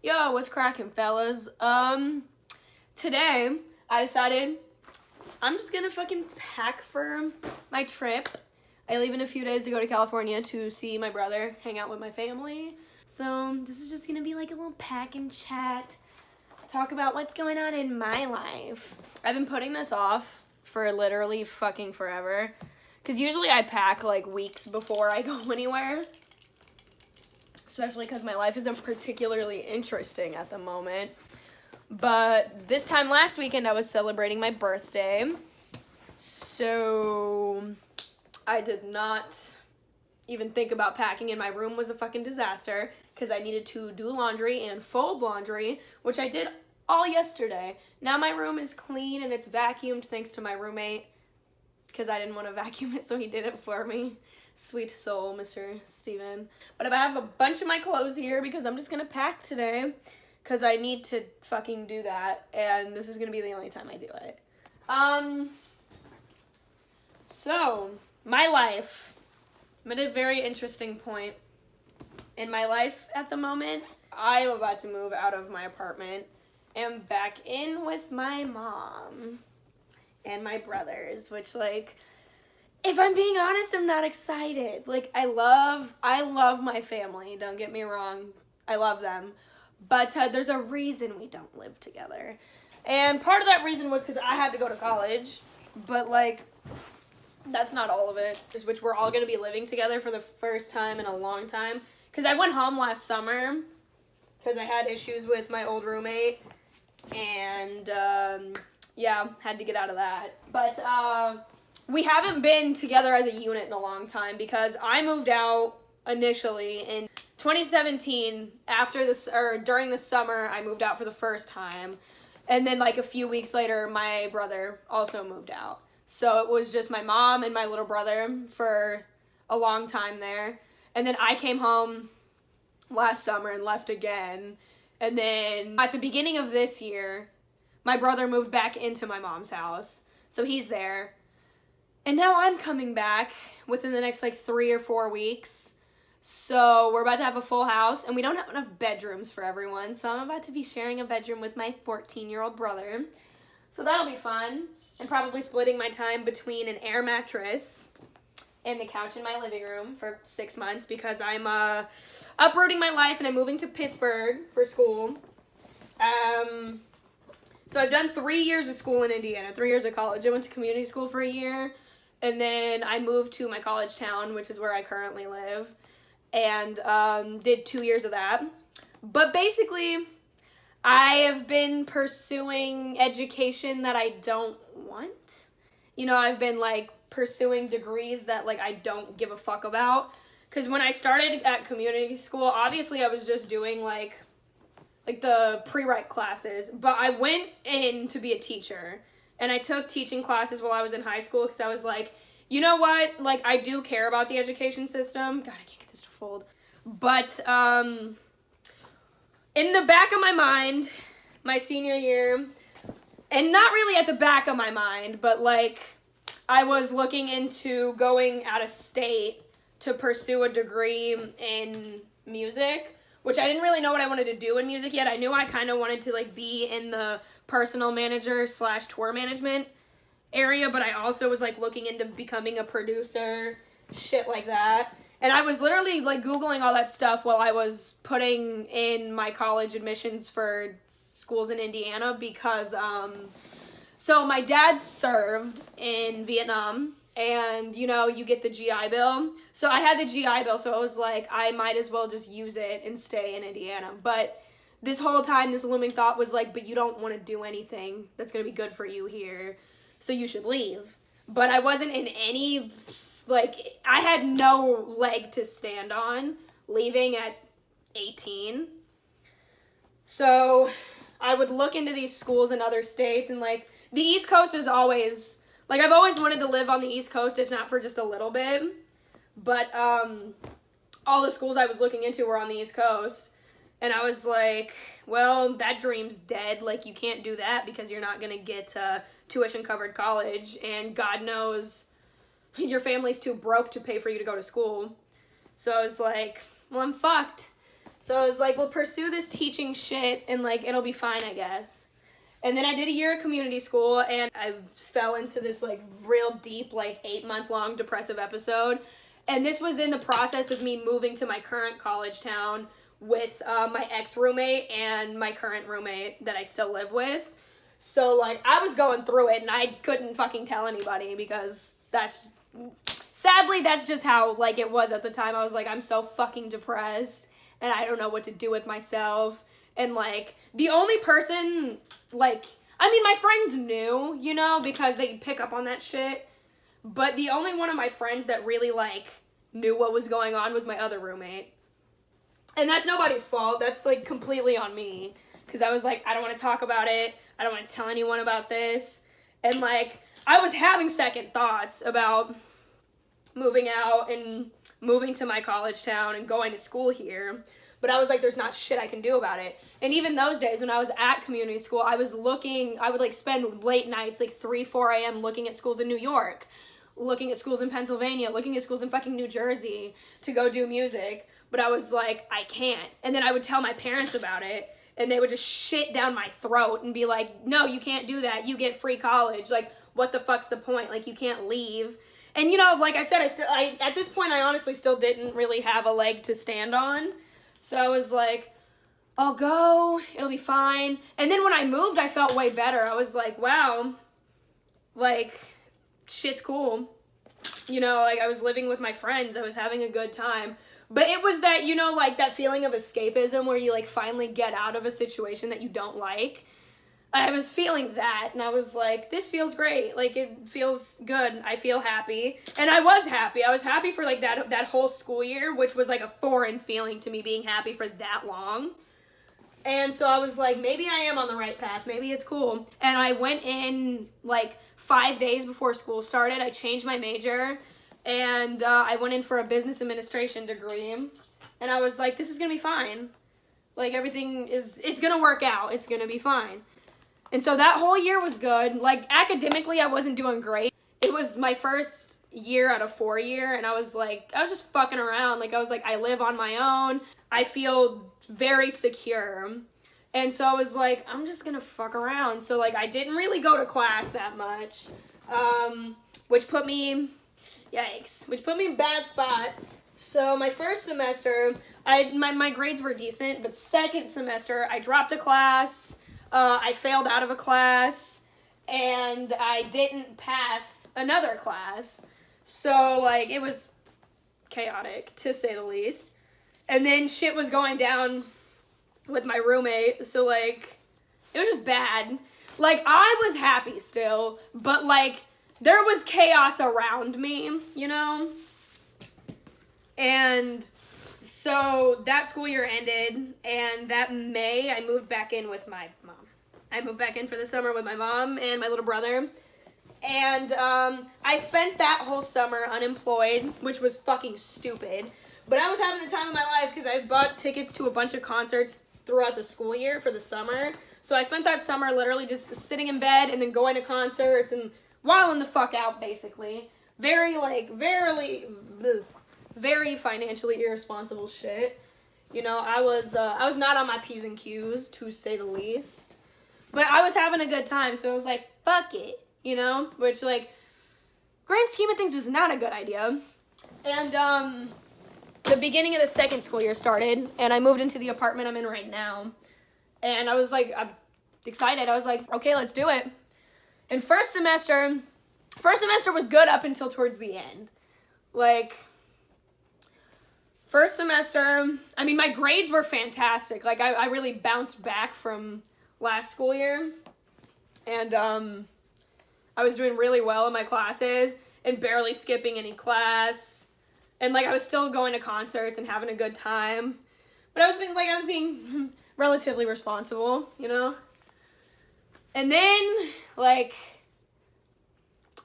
Yo, what's cracking, fellas? Today I decided I'm just gonna fucking pack for my trip. I leave in a few days to go to California to see my brother, hang out with my family. So this is just gonna be like a little pack and chat, talk about what's going on in my life. I've been putting this off for literally fucking forever, because usually I pack like weeks before I go anywhere. Especially because my life isn't particularly interesting at the moment. But this time last weekend, I was celebrating my birthday. So I did not even think about packing, and my room was a fucking disaster because I needed to do laundry and fold laundry, which I did all yesterday. Now my room is clean and it's vacuumed thanks to my roommate, because I didn't want to vacuum it, so he did it for me. Sweet soul, Mr. Steven. But I have a bunch of my clothes here because I'm just going to pack today because I need to fucking do that, and this is going to be the only time I do it. So, my life. I'm at a very interesting point in my life at the moment. I am about to move out of my apartment and back in with my mom and my brothers, which, like, if I'm being honest, I'm not excited. Like, I love my family, don't get me wrong. I love them. But there's a reason we don't live together. And part of that reason was because I had to go to college. But, like, that's not all of it. Which we're all going to be living together for the first time in a long time. Because I went home last summer because I had issues with my old roommate. And, yeah, had to get out of that. But, we haven't been together as a unit in a long time because I moved out initially in 2017. During the summer, I moved out for the first time. And then like a few weeks later, my brother also moved out. So it was just my mom and my little brother for a long time there. And then I came home last summer and left again. And then at the beginning of this year, my brother moved back into my mom's house. So he's there. And now I'm coming back within the next, 3 or 4 weeks. So we're about to have a full house, and we don't have enough bedrooms for everyone. So I'm about to be sharing a bedroom with my 14-year-old brother. So that'll be fun. And probably splitting my time between an air mattress and the couch in my living room for 6 months because I'm uprooting my life and I'm moving to Pittsburgh for school. So I've done 3 years of school in Indiana, 3 years of college. I went to community school for a year. And then I moved to my college town, which is where I currently live, and did 2 years of that. But basically, I have been pursuing education that I don't want. You know, I've been, pursuing degrees that, I don't give a fuck about. Because when I started at community school, obviously I was just doing, the pre-req classes. But I went in to be a teacher. And I took teaching classes while I was in high school because I was like, you know what? I do care about the education system. God, I can't get this to fold. But in the back of my mind, my senior year, and not really at the back of my mind, but, I was looking into going out of state to pursue a degree in music, which I didn't really know what I wanted to do in music yet. I knew I kind of wanted to, be in the personal manager / tour management area, but I also was looking into becoming a producer, shit like that. And I was literally Googling all that stuff while I was putting in my college admissions for schools in Indiana because so my dad served in Vietnam, and you get the GI Bill. So I had the GI Bill, so I was like, I might as well just use it and stay in Indiana. But this whole time, this looming thought was but you don't want to do anything that's going to be good for you here, so you should leave. But I wasn't in any, I had no leg to stand on leaving at 18. So I would look into these schools in other states, and, the East Coast is always, I've always wanted to live on the East Coast, if not for just a little bit. But all the schools I was looking into were on the East Coast. And I was like, well, that dream's dead. You can't do that because you're not going to get tuition-covered college. And God knows your family's too broke to pay for you to go to school. So I was like, well, I'm fucked. So I was like, well, pursue this teaching shit and like it'll be fine, I guess. And then I did a year of community school and I fell into this like real deep, like 8-month-long depressive episode. And this was in the process of me moving to my current college town with my ex-roommate and my current roommate that I still live with. So like I was going through it and I couldn't fucking tell anybody because sadly that's just how like it was at the time. I was like, I'm so fucking depressed and I don't know what to do with myself. And like the only person like, I mean my friends knew, you know, because they pick up on that shit. But the only one of my friends that really like knew what was going on was my other roommate. And that's nobody's fault. That's like completely on me. Because I was like, I don't want to talk about it. I don't want to tell anyone about this. And like, I was having second thoughts about moving out and moving to my college town and going to school here. But I was like, there's not shit I can do about it. And even those days when I was at community school, I would like spend late nights, like 3, 4 a.m. looking at schools in New York, looking at schools in Pennsylvania, looking at schools in fucking New Jersey to go do music. But I was like, I can't. And then I would tell my parents about it. And they would just shit down my throat and be like, no, you can't do that. You get free college. Like, what the fuck's the point? Like, you can't leave. And, you know, like I said, at this point, I honestly still didn't really have a leg to stand on. So I was like, I'll go. It'll be fine. And then when I moved, I felt way better. I was like, wow, like, shit's cool. You know, like, I was living with my friends. I was having a good time. But it was that, you know, like that feeling of escapism where you like finally get out of a situation that you don't like. I was feeling that and I was like, this feels great. Like it feels good. I feel happy. And I was happy. I was happy for like that whole school year, which was like a foreign feeling to me being happy for that long. And so I was like, maybe I am on the right path. Maybe it's cool. And I went in like 5 days before school started. I changed my major. And I went in for a business administration degree. And I was like, this is going to be fine. Like, it's going to work out. It's going to be fine. And so that whole year was good. Like, academically, I wasn't doing great. It was my first year out of 4 year. And I was just fucking around. Like, I was like, I live on my own. I feel very secure. And so I was like, I'm just going to fuck around. So, like, I didn't really go to class that much. Which put me in a bad spot. So my first semester, my grades were decent, but second semester, I dropped a class, I failed out of a class, and I didn't pass another class. So, like, it was chaotic, to say the least. And then shit was going down with my roommate, so, like, it was just bad. Like, I was happy still, but, like, there was chaos around me, you know? And so that school year ended, and that May, I moved back in with my mom. I moved back in for the summer with my mom and my little brother. And I spent that whole summer unemployed, which was fucking stupid. But I was having the time of my life because I bought tickets to a bunch of concerts throughout the school year for the summer. So I spent that summer literally just sitting in bed and then going to concerts and wilding the fuck out, basically. Very financially irresponsible shit. You know, I was not on my P's and Q's, to say the least. But I was having a good time, so I was like, fuck it, you know? Which, like, grand scheme of things was not a good idea. And, the beginning of the second school year started, and I moved into the apartment I'm in right now. And I was like, I'm excited. I was like, okay, let's do it. And first semester was good up until towards the end. Like, first semester, I mean, my grades were fantastic. Like, I really bounced back from last school year. And, I was doing really well in my classes and barely skipping any class. And, like, I was still going to concerts and having a good time. But I was being relatively responsible, you know? And then, like,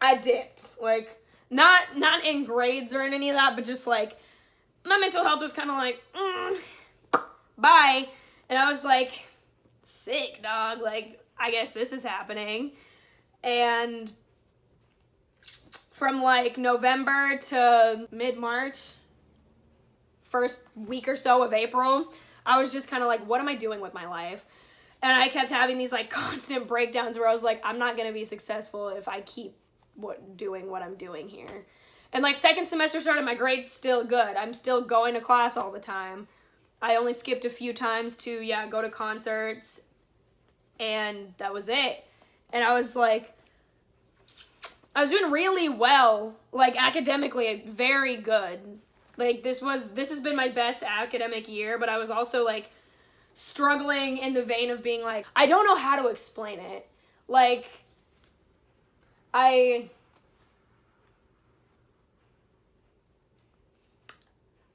I dipped. Like, not in grades or in any of that, but just, like, my mental health was kind of like, bye. And I was like, sick, dog. Like, I guess this is happening. And from, like, November to mid-March, first week or so of April, I was just kind of like, what am I doing with my life? And I kept having these like constant breakdowns where I was like, I'm not going to be successful if I keep doing what I'm doing here. And like second semester started, my grades still good. I'm still going to class all the time. I only skipped a few times to, go to concerts. And that was it. And I was like, I was doing really well, like academically, very good. Like this has been my best academic year, but I was also like struggling in the vein of being like, I don't know how to explain it. Like, I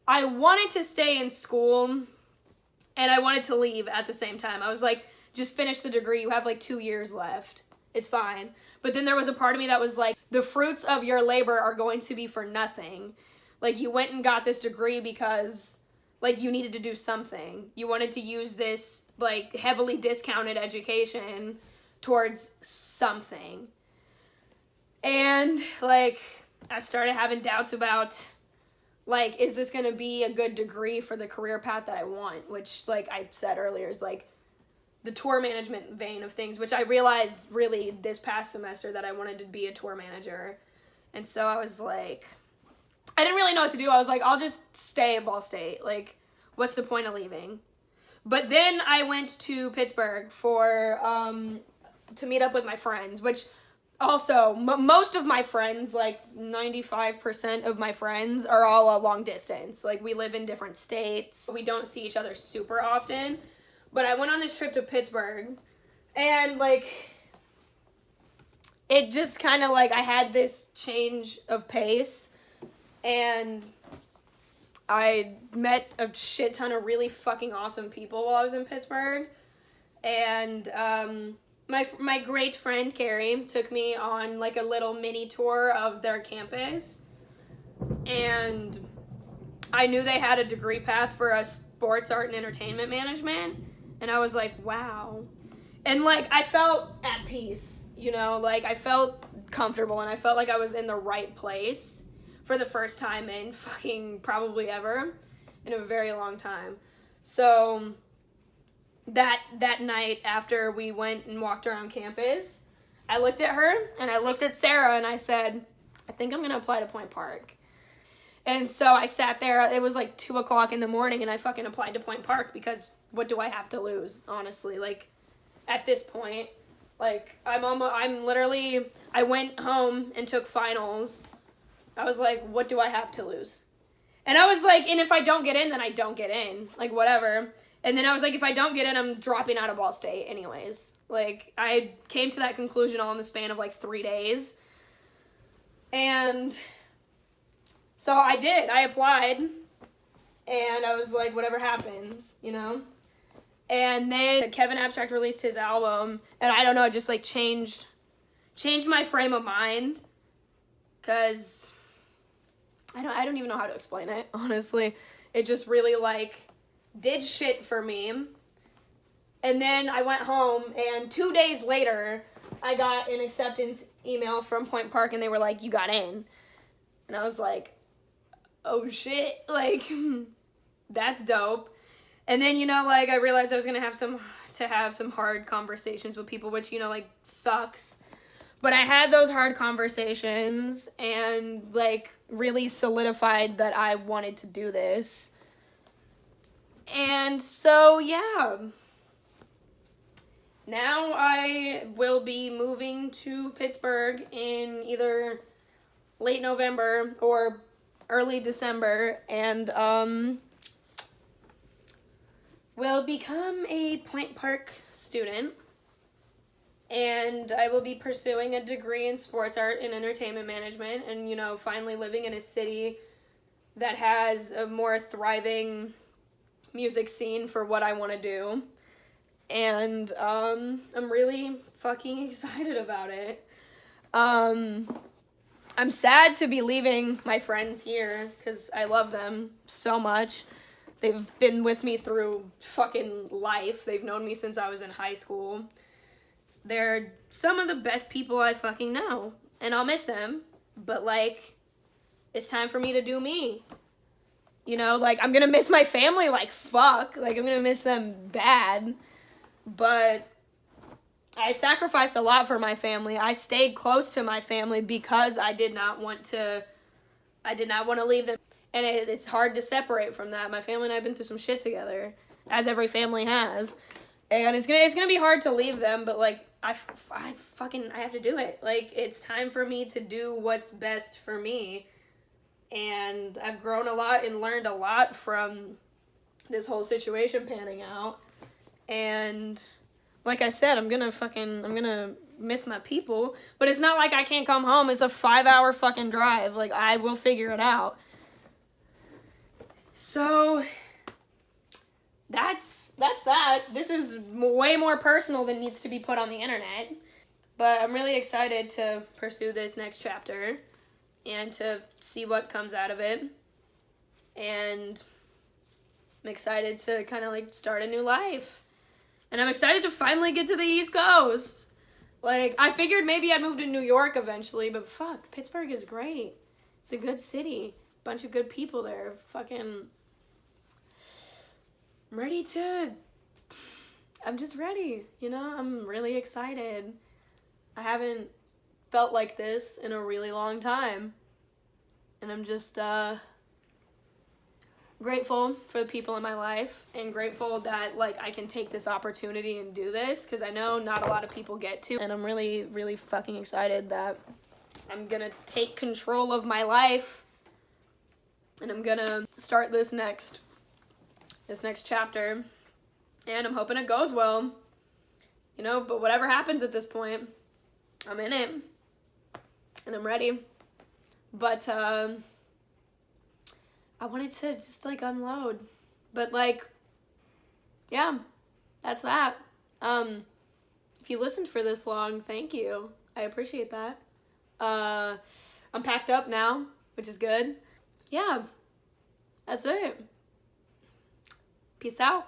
wanted to stay in school and I wanted to leave at the same time. I was like, just finish the degree. You have like 2 years left. It's fine. But then there was a part of me that was like, the fruits of your labor are going to be for nothing. Like, you went and got this degree because, like, you needed to do something. You wanted to use this, like, heavily discounted education towards something. And, like, I started having doubts about, like, is this going to be a good degree for the career path that I want? Which, like I said earlier, is, like, the tour management vein of things, which I realized really this past semester that I wanted to be a tour manager. And so I was like, I didn't really know what to do. I was like, I'll just stay at Ball State. Like, what's the point of leaving? But then I went to Pittsburgh for, to meet up with my friends, which also, most of my friends, like 95% of my friends are all a long distance. Like, we live in different states. We don't see each other super often. But I went on this trip to Pittsburgh, and, like, it just kind of, like, I had this change of pace, and I met a shit ton of really fucking awesome people while I was in Pittsburgh, and my great friend Carrie took me on, like, a little mini tour of their campus, and I knew they had a degree path for a sports, art, and entertainment management. And I was like, wow. And, like, I felt at peace, like, I felt comfortable, and I felt like I was in the right place for the first time in fucking probably ever, in a very long time. So, that night after we went and walked around campus, I looked at her, and I looked at Sarah, and I said, I think I'm going to apply to Point Park. And so I sat there, it was like 2 o'clock in the morning, and I fucking applied to Point Park because what do I have to lose, honestly? Like, at this point, like, I went home and took finals. I was like, what do I have to lose? And I was like, and if I don't get in, then I don't get in. Like, whatever. And then I was like, if I don't get in, I'm dropping out of Ball State anyways. Like, I came to that conclusion all in the span of, like, 3 days. And so I did. I applied. And I was like, whatever happens, And then Kevin Abstract released his album, and I don't know, it just, like, changed my frame of mind, because I don't even know how to explain it, honestly. It just really, like, did shit for me. And then I went home, and 2 days later, I got an acceptance email from Point Park, and they were like, you got in. And I was like, oh shit, like, that's dope. And then, like, I realized I was going to have some hard conversations with people, which, like, sucks. But I had those hard conversations and, like, really solidified that I wanted to do this. And so, yeah. Now I will be moving to Pittsburgh in either late November or early December, and, will become a Point Park student, and I will be pursuing a degree in sports art and entertainment management, and, finally living in a city that has a more thriving music scene for what I want to do, and, I'm really fucking excited about it. I'm sad to be leaving my friends here, because I love them so much. They've been with me through fucking life. They've known me since I was in high school. They're some of the best people I fucking know. And I'll miss them. But, like, it's time for me to do me. You know, like, I'm gonna miss my family like fuck. Like, I'm gonna miss them bad. But I sacrificed a lot for my family. I stayed close to my family because I did not want to leave them. And it's hard to separate from that. My family and I have been through some shit together, as every family has. And it's gonna be hard to leave them, but, like, I have to do it. Like, it's time for me to do what's best for me. And I've grown a lot and learned a lot from this whole situation panning out. And like I said, I'm gonna miss my people. But it's not like I can't come home. It's a 5-hour fucking drive. Like, I will figure it out. So that's that. This is way more personal than needs to be put on the internet. But I'm really excited to pursue this next chapter and to see what comes out of it. And I'm excited to kind of, like, start a new life. And I'm excited to finally get to the East Coast. Like, I figured maybe I'd move to New York eventually, but fuck, Pittsburgh is great. It's a good city. Bunch of good people there. Fucking, I'm just ready, you know? I'm really excited. I haven't felt like this in a really long time. And I'm just grateful for the people in my life and grateful that, like, I can take this opportunity and do this, because I know not a lot of people get to. And I'm really, really fucking excited that I'm gonna take control of my life and I'm gonna start this next chapter. And I'm hoping it goes well, you know, but whatever happens at this point, I'm in it and I'm ready. But I wanted to just, like, unload. But, like, yeah, that's that. If you listened for this long, thank you. I appreciate that. I'm packed up now, which is good. Yeah, that's it. Peace out.